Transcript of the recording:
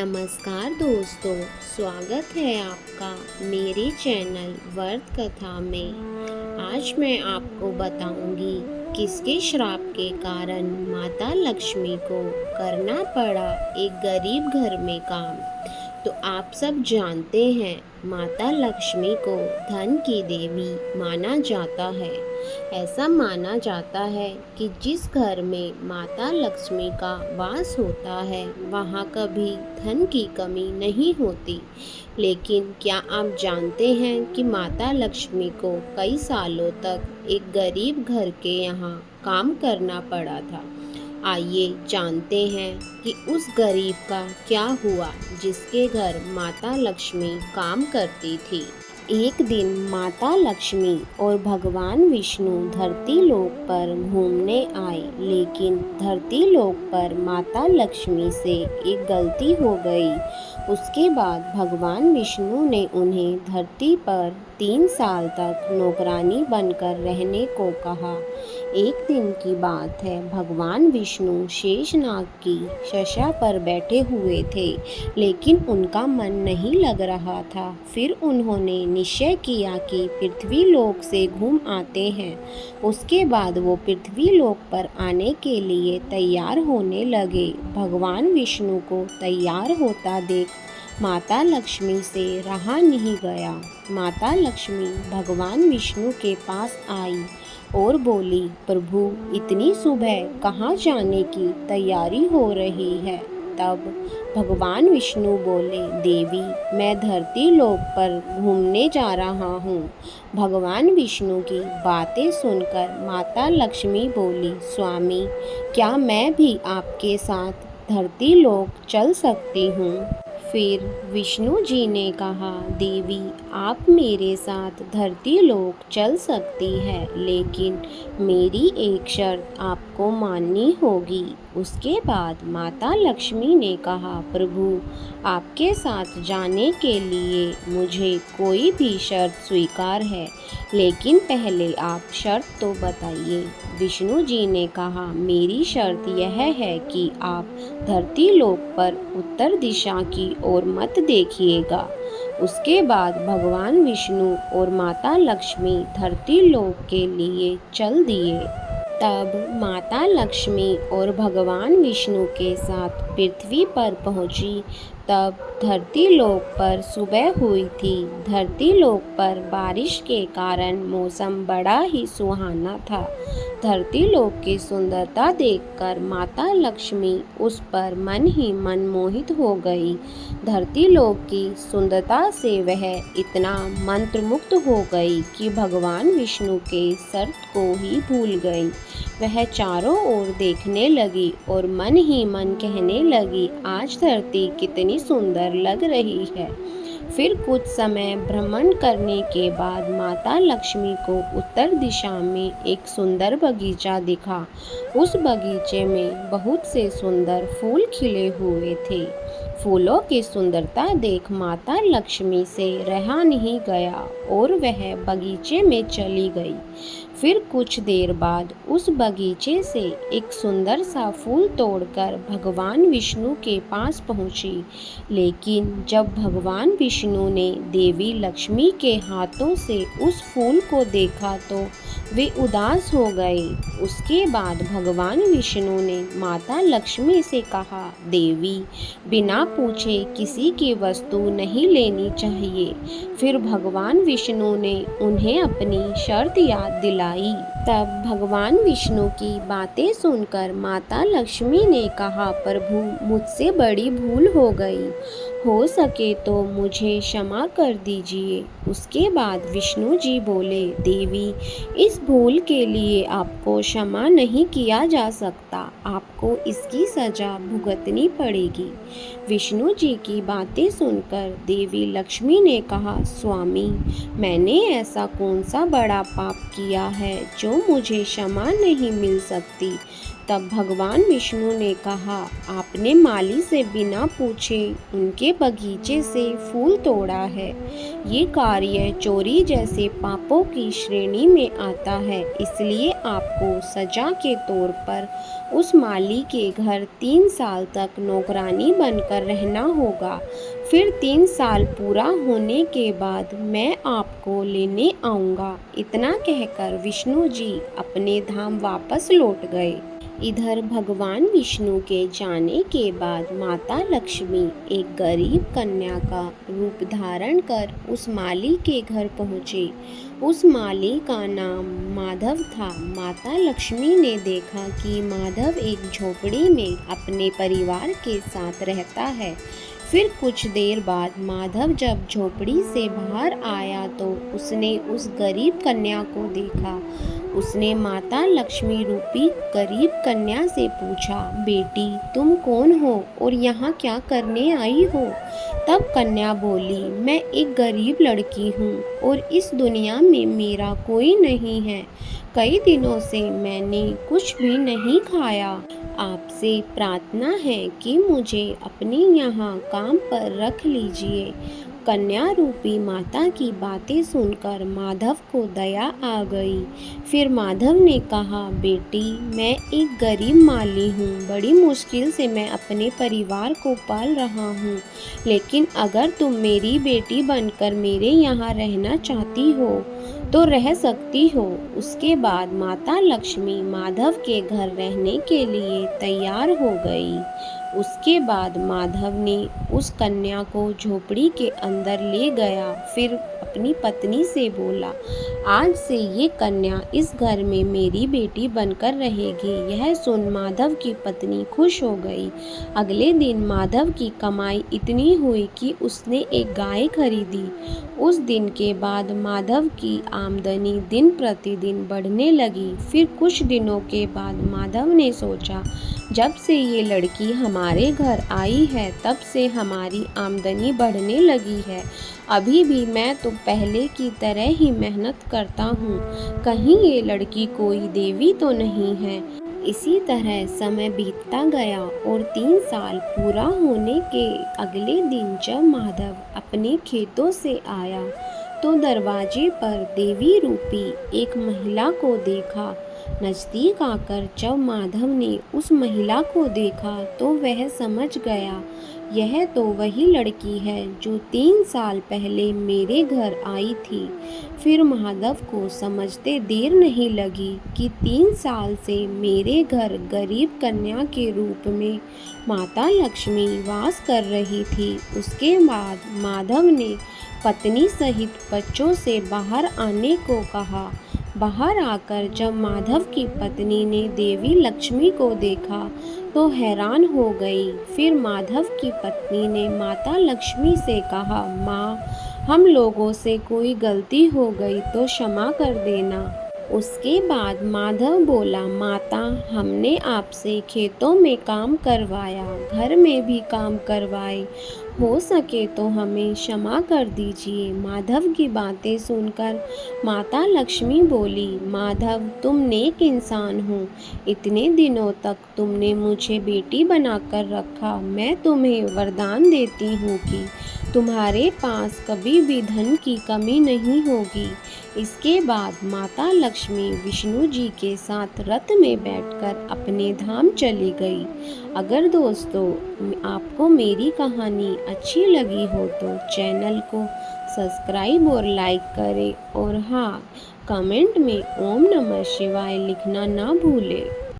नमस्कार दोस्तों, स्वागत है आपका मेरे चैनल वर्त कथा में। आज मैं आपको बताऊंगी किसके श्राप के कारण माता लक्ष्मी को करना पड़ा एक गरीब घर में काम। तो आप सब जानते हैं माता लक्ष्मी को धन की देवी माना जाता है। ऐसा माना जाता है कि जिस घर में माता लक्ष्मी का वास होता है वहाँ कभी धन की कमी नहीं होती। लेकिन क्या आप जानते हैं कि माता लक्ष्मी को कई सालों तक एक गरीब घर के यहाँ काम करना पड़ा था। आइए जानते हैं कि उस गरीब का क्या हुआ जिसके घर माता लक्ष्मी काम करती थी। एक दिन माता लक्ष्मी और भगवान विष्णु धरती लोक पर घूमने आए, लेकिन धरती लोक पर माता लक्ष्मी से एक गलती हो गई। उसके बाद भगवान विष्णु ने उन्हें धरती पर 3 साल तक नौकरानी बनकर रहने को कहा। एक दिन की बात है, भगवान विष्णु शेषनाग की शशा पर बैठे हुए थे, लेकिन उनका मन नहीं लग रहा था। फिर उन्होंने निश्चय किया कि पृथ्वी लोक से घूम आते हैं। उसके बाद वो पृथ्वी लोक पर आने के लिए तैयार होने लगे। भगवान विष्णु को तैयार होता देख माता लक्ष्मी से रहा नहीं गया। माता लक्ष्मी भगवान विष्णु के पास आई और बोली, प्रभु इतनी सुबह कहाँ जाने की तैयारी हो रही है। तब भगवान विष्णु बोले, देवी मैं धरती लोक पर घूमने जा रहा हूँ। भगवान विष्णु की बातें सुनकर माता लक्ष्मी बोली, स्वामी क्या मैं भी आपके साथ धरती लोक चल सकती हूँ। फिर विष्णु जी ने कहा, देवी आप मेरे साथ धरती लोक चल सकती है, लेकिन मेरी एक शर्त आपको माननी होगी। उसके बाद माता लक्ष्मी ने कहा, प्रभु आपके साथ जाने के लिए मुझे कोई भी शर्त स्वीकार है, लेकिन पहले आप शर्त तो बताइए। विष्णु जी ने कहा, मेरी शर्त यह है कि आप धरती लोक पर उत्तर दिशा की ओर मत देखिएगा। उसके बाद भगवान विष्णु और माता लक्ष्मी धरती लोक के लिए चल दिए। तब माता लक्ष्मी और भगवान विष्णु के साथ पृथ्वी पर पहुंची। तब धरती लोक पर सुबह हुई थी। धरती लोक पर बारिश के कारण मौसम बड़ा ही सुहाना था। धरती लोक की सुंदरता देखकर माता लक्ष्मी उस पर मन ही मन मोहित हो गई। धरती लोक की सुंदरता से वह इतना मंत्रमुग्ध हो गई कि भगवान विष्णु के शर्त को ही भूल गई। वह चारों ओर देखने लगी और मन ही मन कहने लगी, आज धरती कितनी सुंदर लग रही है। फिर कुछ समय भ्रमण करने के बाद माता लक्ष्मी को उत्तर दिशा में एक सुंदर बगीचा दिखा। उस बगीचे में बहुत से सुंदर फूल खिले हुए थे। फूलों की सुंदरता देख माता लक्ष्मी से रहा नहीं गया और वह बगीचे में चली गई। फिर कुछ देर बाद उस बगीचे से एक सुंदर सा फूल तोड़कर भगवान विष्णु के पास पहुंची। लेकिन जब भगवान विष्णु ने देवी लक्ष्मी के हाथों से उस फूल को देखा तो वे उदास हो गए। उसके बाद भगवान विष्णु ने माता लक्ष्मी से कहा, देवी बिना पूछे किसी की वस्तु नहीं लेनी चाहिए। फिर भगवान विष्णु ने उन्हें अपनी शर्त याद दिलाई। तब भगवान विष्णु की बातें सुनकर माता लक्ष्मी ने कहा, प्रभु मुझसे बड़ी भूल हो गई, हो सके तो मुझे क्षमा कर दीजिए। उसके बाद विष्णु जी बोले, देवी इस भूल के लिए आपको क्षमा नहीं किया जा सकता, आपको इसकी सजा भुगतनी पड़ेगी। विष्णु जी की बातें सुनकर देवी लक्ष्मी ने कहा, स्वामी मैंने ऐसा कौन सा बड़ा पाप किया है जो तो मुझे क्षमा नहीं मिल सकती। तब भगवान विष्णु ने कहा, आपने माली से बिना पूछे उनके बगीचे से फूल तोड़ा है। ये कार्य चोरी जैसे पापों की श्रेणी में आता है, इसलिए आपको सजा के तौर पर उस माली के घर 3 साल तक नौकरानी बनकर रहना होगा। फिर 3 साल पूरा होने के बाद मैं आपको लेने आऊँगा। इतना कहकर विष्णु जी अपने धाम वापस लौट गए। इधर भगवान विष्णु के जाने के बाद माता लक्ष्मी एक गरीब कन्या का रूप धारण कर उस माली के घर पहुँचे। उस माली का नाम माधव था। माता लक्ष्मी ने देखा कि माधव एक झोपड़ी में अपने परिवार के साथ रहता है। फिर कुछ देर बाद माधव जब झोपड़ी से बाहर आया तो उसने उस गरीब कन्या को देखा। उसने माता लक्ष्मी रूपी गरीब कन्या से पूछा, बेटी तुम कौन हो और यहाँ क्या करने आई हो? तब कन्या बोली, मैं एक गरीब लड़की हूँ और इस दुनिया में मेरा कोई नहीं है। कई दिनों से मैंने कुछ भी नहीं खाया। आपसे प्रार्थना है कि मुझे अपने यहाँ काम पर रख लीजिए। कन्या रूपी माता की बातें सुनकर माधव को दया आ गई। फिर माधव ने कहा, बेटी मैं एक गरीब माली हूँ, बड़ी मुश्किल से मैं अपने परिवार को पाल रहा हूँ, लेकिन अगर तुम मेरी बेटी बनकर मेरे यहाँ रहना चाहती हो तो रह सकती हो। उसके बाद माता लक्ष्मी माधव के घर रहने के लिए तैयार हो गई। उसके बाद माधव ने उस कन्या को झोपड़ी के अंदर ले गया। फिर अपनी पत्नी से बोला, आज से ये कन्या इस घर में मेरी बेटी बनकर रहेगी। यह सुन माधव की पत्नी खुश हो गई। अगले दिन माधव की कमाई इतनी हुई कि उसने एक गाय खरीदी। उस दिन के बाद माधव की आमदनी दिन प्रतिदिन बढ़ने लगी। फिर कुछ दिनों के बाद माधव ने सोचा, जब से ये लड़की हमारे घर आई है तब से हमारी आमदनी बढ़ने लगी है। अभी भी मैं तो पहले की तरह ही मेहनत करता हूँ, कहीं ये लड़की कोई देवी तो नहीं है। इसी तरह समय बीतता गया और 3 साल पूरा होने के अगले दिन जब माधव अपने खेतों से आया तो दरवाजे पर देवी रूपी एक महिला को देखा। नज़दीक आकर जब माधव ने उस महिला को देखा तो वह समझ गया, यह तो वही लड़की है जो 3 साल पहले मेरे घर आई थी। फिर माधव को समझते देर नहीं लगी कि 3 साल से मेरे घर गरीब कन्या के रूप में माता लक्ष्मी वास कर रही थी। उसके बाद माधव ने पत्नी सहित बच्चों से बाहर आने को कहा। बाहर आकर जब माधव की पत्नी ने देवी लक्ष्मी को देखा तो हैरान हो गई। फिर माधव की पत्नी ने माता लक्ष्मी से कहा, माँ हम लोगों से कोई गलती हो गई तो क्षमा कर देना। उसके बाद माधव बोला, माता हमने आपसे खेतों में काम करवाया, घर में भी काम करवाए, हो सके तो हमें क्षमा कर दीजिए। माधव की बातें सुनकर माता लक्ष्मी बोली, माधव तुम नेक इंसान हो, इतने दिनों तक तुमने मुझे बेटी बनाकर रखा। मैं तुम्हें वरदान देती हूँ कि तुम्हारे पास कभी भी धन की कमी नहीं होगी। इसके बाद माता लक्ष्मी विष्णु जी के साथ रथ में बैठकर अपने धाम चली गई। अगर दोस्तों आपको मेरी कहानी अच्छी लगी हो तो चैनल को सब्सक्राइब और लाइक करें और हाँ, कमेंट में ओम नमः शिवाय लिखना ना भूलें।